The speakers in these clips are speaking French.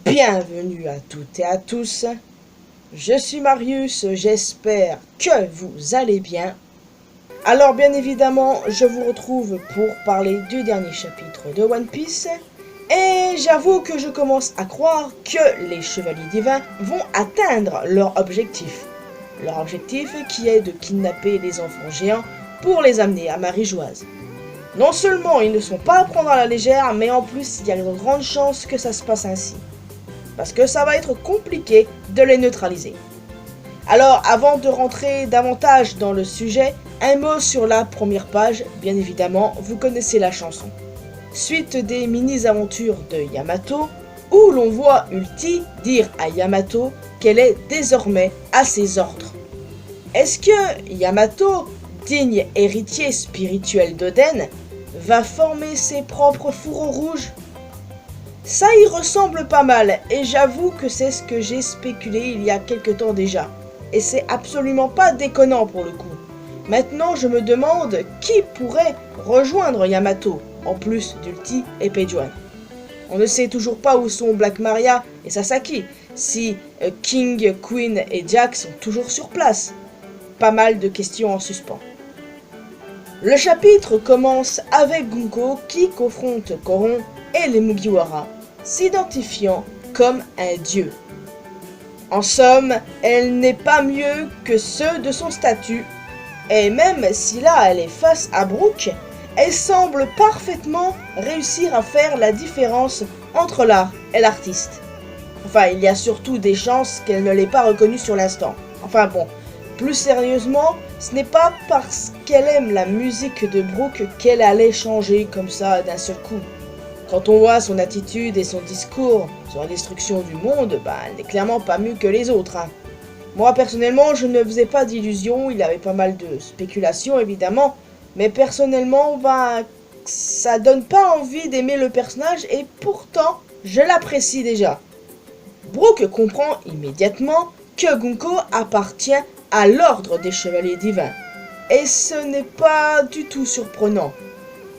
Bienvenue à toutes et à tous, je suis Marius, j'espère que vous allez bien. Alors bien évidemment, je vous retrouve pour parler du dernier chapitre de One Piece. Et j'avoue que je commence à croire que les Chevaliers Divins vont atteindre leur objectif. Leur objectif qui est de kidnapper les enfants géants pour les amener à Marie-Joise. Non seulement ils ne sont pas à prendre à la légère, mais en plus il y a une grande chance que ça se passe ainsi. Parce que ça va être compliqué de les neutraliser. Alors, avant de rentrer davantage dans le sujet, un mot sur la première page, bien évidemment, vous connaissez la chanson. Suite des mini-aventures de Yamato, où l'on voit Ulti dire à Yamato qu'elle est désormais à ses ordres. Est-ce que Yamato, digne héritier spirituel d'Oden, va former ses propres fourreaux rouges ? Ça y ressemble pas mal, et j'avoue que c'est ce que j'ai spéculé il y a quelque temps déjà. Et c'est absolument pas déconnant pour le coup. Maintenant, je me demande qui pourrait rejoindre Yamato, en plus d'Ulti et Page-One. On ne sait toujours pas où sont Black Maria et Sasaki, si King, Queen et Jack sont toujours sur place. Pas mal de questions en suspens. Le chapitre commence avec Gunko qui confronte Koron et les Mugiwara, s'identifiant comme un dieu. En somme, elle n'est pas mieux que ceux de son statut, et même si là elle est face à Brook, elle semble parfaitement réussir à faire la différence entre l'art et l'artiste. Enfin, il y a surtout des chances qu'elle ne l'ait pas reconnu sur l'instant. Enfin bon, plus sérieusement, ce n'est pas parce qu'elle aime la musique de Brook qu'elle allait changer comme ça d'un seul coup. Quand on voit son attitude et son discours sur la destruction du monde, elle n'est clairement pas mieux que les autres. Moi personnellement, je ne faisais pas d'illusions, il y avait pas mal de spéculations évidemment, mais personnellement, ça donne pas envie d'aimer le personnage et pourtant, je l'apprécie déjà. Brook comprend immédiatement que Gunko appartient à l'ordre des Chevaliers Divins, et ce n'est pas du tout surprenant,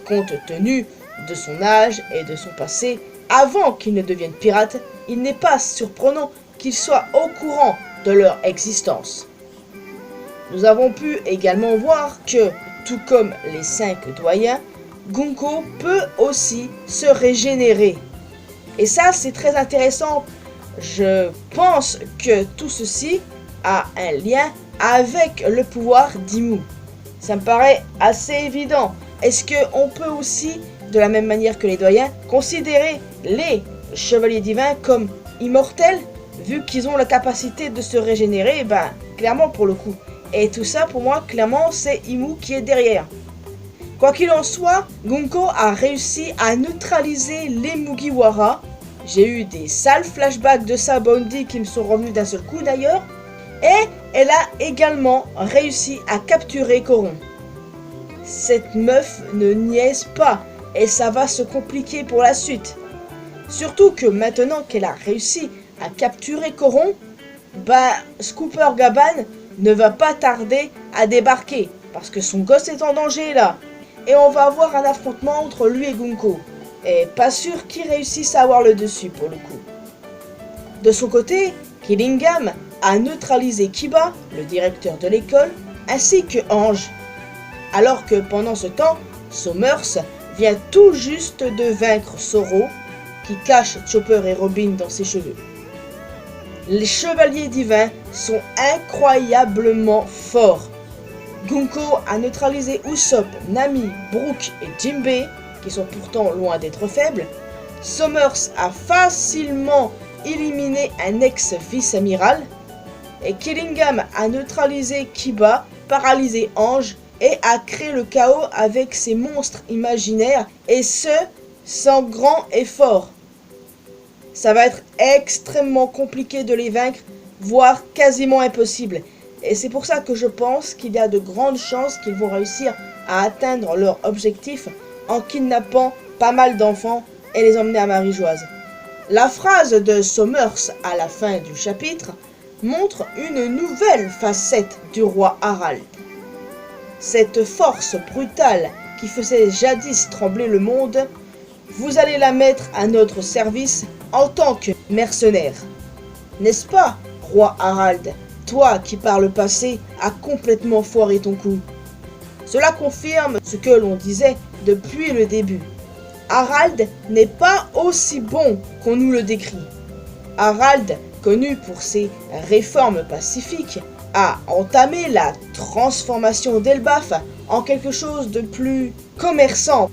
compte tenu de son âge et de son passé. Avant qu'il ne devienne pirate, il n'est pas surprenant qu'il soit au courant de leur existence. Nous avons pu également voir que, tout comme les 5 doyens, Gunko peut aussi se régénérer. Et ça, c'est très intéressant. Je pense que tout ceci a un lien avec le pouvoir d'Imu. Ça me paraît assez évident. Est-ce qu'on peut aussi, de la même manière que les doyens, considérer les chevaliers divins comme immortels, vu qu'ils ont la capacité de se régénérer, clairement pour le coup. Et tout ça, pour moi, clairement, c'est Imu qui est derrière. Quoi qu'il en soit, Gunko a réussi à neutraliser les Mugiwara. J'ai eu des sales flashbacks de ça, Bounty, qui me sont revenus d'un seul coup d'ailleurs. Et elle a également réussi à capturer Koron. Cette meuf ne niaise pas. Et ça va se compliquer pour la suite. Surtout que maintenant qu'elle a réussi à capturer Koron, Scooper Gaban ne va pas tarder à débarquer. Parce que son gosse est en danger là. Et on va avoir un affrontement entre lui et Gunko. Et pas sûr qu'il réussisse à avoir le dessus pour le coup. De son côté, Killingham a neutralisé Kiba, le directeur de l'école, ainsi que Ange. Alors que pendant ce temps, Somers vient tout juste de vaincre Zoro, qui cache Chopper et Robin dans ses cheveux. Les chevaliers divins sont incroyablement forts. Gunko a neutralisé Usopp, Nami, Brook et Jinbei, qui sont pourtant loin d'être faibles. Somers a facilement éliminé un ex-vice-amiral. Et Killingham a neutralisé Kiba, paralysé Ange, et a créé le chaos avec ses monstres imaginaires, et ce, sans grand effort. Ça va être extrêmement compliqué de les vaincre, voire quasiment impossible. Et c'est pour ça que je pense qu'il y a de grandes chances qu'ils vont réussir à atteindre leur objectif en kidnappant pas mal d'enfants et les emmener à Marie-Joise. La phrase de Somers à la fin du chapitre montre une nouvelle facette du roi Harald. Cette force brutale qui faisait jadis trembler le monde, vous allez la mettre à notre service en tant que mercenaire. N'est-ce pas, roi Harald, toi qui par le passé as complètement foiré ton coup? Cela confirme ce que l'on disait depuis le début. Harald n'est pas aussi bon qu'on nous le décrit. Harald, connu pour ses réformes pacifiques, a entamé la transformation d'Elbaf en quelque chose de plus commerçant.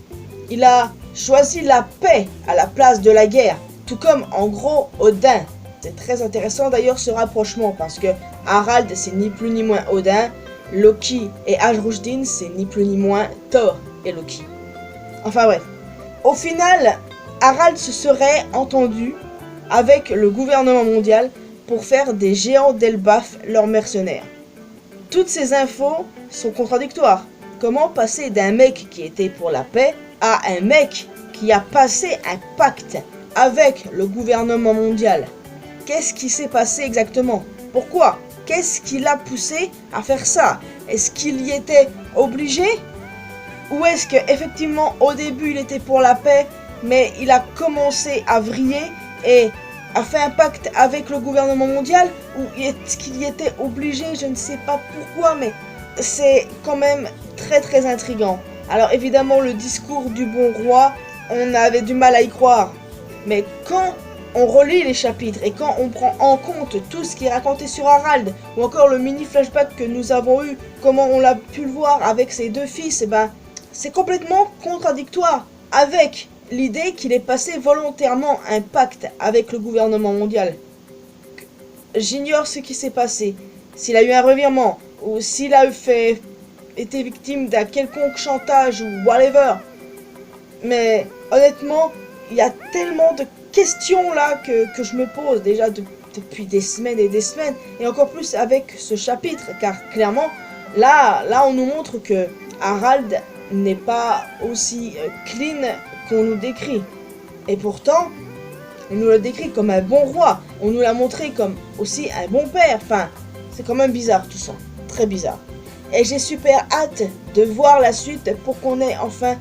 Il a choisi la paix à la place de la guerre, tout comme en gros Odin. C'est très intéressant d'ailleurs ce rapprochement parce que Harald c'est ni plus ni moins Odin, Loki et Ajrudin c'est ni plus ni moins Thor et Loki. Enfin bref, au final, Harald se serait entendu avec le gouvernement mondial pour faire des géants d'Elbaf leurs mercenaires. Toutes ces infos sont contradictoires. Comment passer d'un mec qui était pour la paix à un mec qui a passé un pacte avec le gouvernement mondial? Qu'est-ce qui s'est passé exactement? Pourquoi? Qu'est-ce qui l'a poussé à faire ça? Est-ce qu'il y était obligé? Ou est-ce qu'effectivement au début il était pour la paix, mais il a commencé à vriller et a fait un pacte avec le gouvernement mondial? Ou est-ce qu'il y était obligé? Je ne sais pas pourquoi, mais c'est quand même très très intriguant. Alors évidemment le discours du bon roi, on avait du mal à y croire. Mais quand on relit les chapitres et quand on prend en compte tout ce qui est raconté sur Harald, ou encore le mini flashback que nous avons eu, comment on l'a pu le voir avec ses deux fils, et ben, c'est complètement contradictoire avec l'idée qu'il ait passé volontairement un pacte avec le gouvernement mondial. J'ignore ce qui s'est passé, s'il a eu un revirement, ou s'il a été victime d'un quelconque chantage ou whatever. Mais honnêtement, il y a tellement de questions là que je me pose déjà depuis des semaines et des semaines, et encore plus avec ce chapitre, car clairement, là on nous montre que Harald n'est pas aussi clean qu'on nous décrit. Et pourtant, on nous le décrit comme un bon roi, on nous l'a montré comme aussi un bon père, enfin, c'est quand même bizarre tout ça, très bizarre. Et j'ai super hâte de voir la suite pour qu'on ait enfin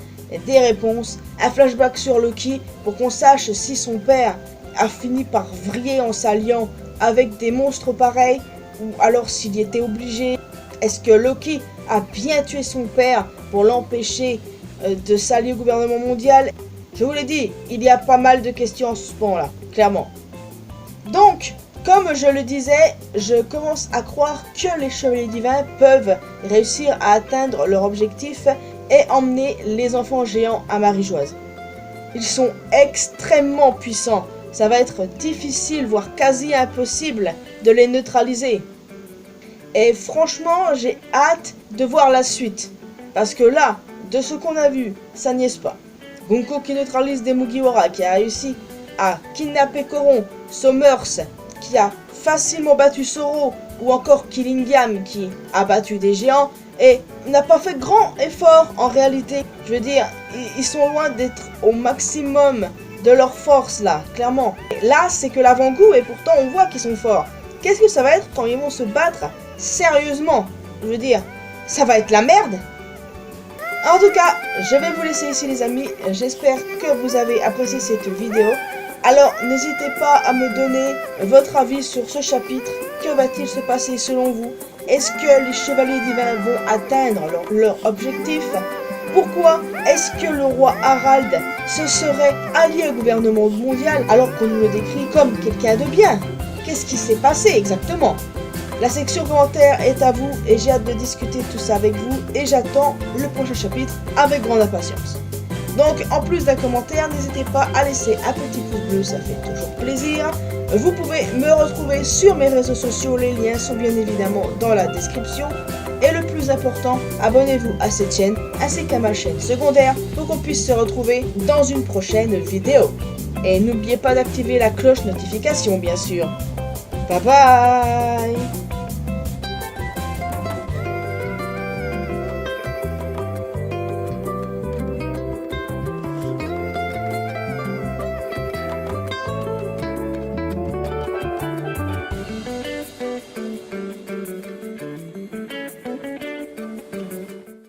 des réponses, un flashback sur Loki pour qu'on sache si son père a fini par vriller en s'alliant avec des monstres pareils ou alors s'il y était obligé. Est-ce que Loki a bien tué son père pour l'empêcher de s'allier au gouvernement mondial? Je vous l'ai dit, il y a pas mal de questions en suspens là, clairement. Donc, comme je le disais, je commence à croire que les chevaliers divins peuvent réussir à atteindre leur objectif et emmener les enfants géants à Marie-Joise. Ils sont extrêmement puissants, ça va être difficile, voire quasi impossible de les neutraliser. Et franchement, j'ai hâte de voir la suite, parce que là, de ce qu'on a vu, ça niaise pas. Gunko qui neutralise des Mugiwara, qui a réussi à kidnapper Coron, Sommers qui a facilement battu Zoro, ou encore Killingham qui a battu des géants, et n'a pas fait grand effort en réalité. Je veux dire, ils sont loin d'être au maximum de leur force là, clairement. Et là, c'est que l'avant-goût et pourtant on voit qu'ils sont forts. Qu'est-ce que ça va être quand ils vont se battre sérieusement? Je veux dire, ça va être la merde. En tout cas, je vais vous laisser ici les amis. J'espère que vous avez apprécié cette vidéo. Alors, n'hésitez pas à me donner votre avis sur ce chapitre. Que va-t-il se passer selon vous? Est-ce que les chevaliers divins vont atteindre leur objectif? Pourquoi est-ce que le roi Harald se serait allié au gouvernement mondial alors qu'on nous le décrit comme quelqu'un de bien? Qu'est-ce qui s'est passé exactement? La section commentaires est à vous et j'ai hâte de discuter tout ça avec vous et j'attends le prochain chapitre avec grande impatience. Donc en plus d'un commentaire, n'hésitez pas à laisser un petit pouce bleu, ça fait toujours plaisir. Vous pouvez me retrouver sur mes réseaux sociaux, les liens sont bien évidemment dans la description. Et le plus important, abonnez-vous à cette chaîne ainsi qu'à ma chaîne secondaire pour qu'on puisse se retrouver dans une prochaine vidéo. Et n'oubliez pas d'activer la cloche notification bien sûr. Bye bye.